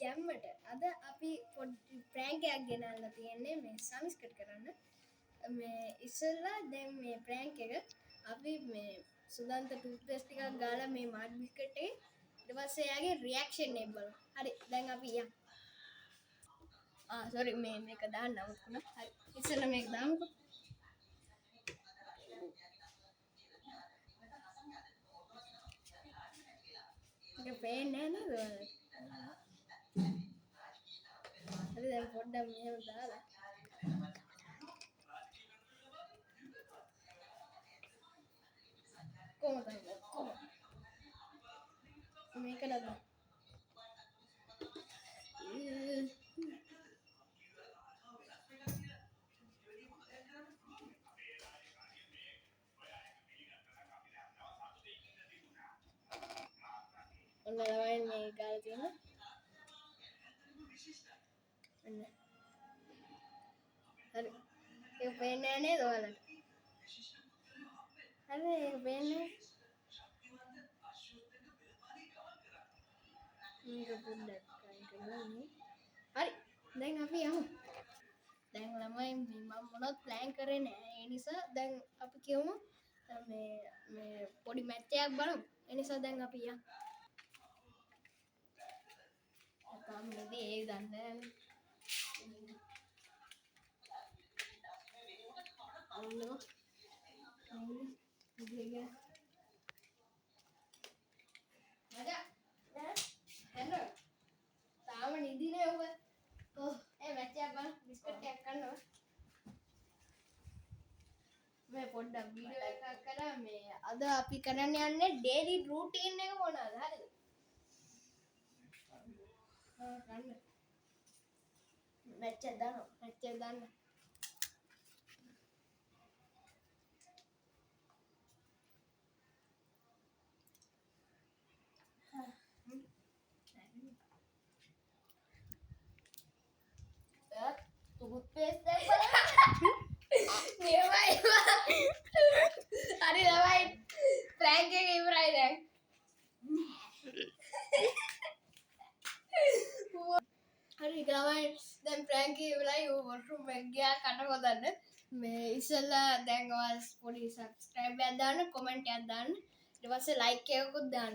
ගැම්මට අද අපි පොඩි ප්‍රෑන්ක් එකක් ගෙනල්ලා තියෙන්නේ මේ සමිස්කට් කරන්න. මේ ඉස්සෙල්ලා දැන් මේ ප්‍රෑන්ක් එක අපි මේ සුදන්ත ටූත්පේස්ට් ටිකක් ගාලා මේ මාඩ් බිස්කට් එකේ ඊට පස්සේ එයාගේ රියැක්ෂන් එක බලමු. හරි දැන් අපි යමු. සෝරි මේක දාන්න අවුත් හරි ඉස්සෙල්ලා මේක දාමුකෝ. ඒක පේන්නේ නැහැ නේද? හරි දැන් පොඩ්ඩක් මෙහෙම දාලා කොහොමද මේක නේද? ඔන්න ළමයි මේ ගාලා තියෙනවා. ඔන්න. හරි. ඒක පේන්නේ නැහැ නේද ඔයාලට? හරි ඒක පේන්නේ. මේක පොඩ්ඩක් කරගන්න. හරි. දැන් අපි යමු. දැන් ළමයි මම මොනවත් ප්ලෑන් කරේ නැහැ. ඒ නිසා දැන් අපි කියමු මේ පොඩි මැච් එකක් බලමු. ඒ නිසා දැන් අපි යමු. අපාමදී ඒ දන්නේ නැහැ. තාම නිදිනේ ඔබ. ඒ මැච් එක බලන්න බිස්කට් එකක් කන්නවා. මේ පොඩ්ඩක් වීඩියෝ එකක් කරා මේ අද අපි කරන්න යන්නේ ඩේලි රූටින් එක මොනවාද හරිද? කන්න. මැච් එක දාන්න. टूथपेस्ट हरी दवाई प्रैंक के इब्राहिम है हरी दवाई देन प्रैंक के इब्राहिम वो वॉशरूम में गया काटा को दन मैं इसला देंग वास पूरी सब्सक्राइब याद दान कमेंट याद दान ඊට පස්සේ like එක කොත් දාන්න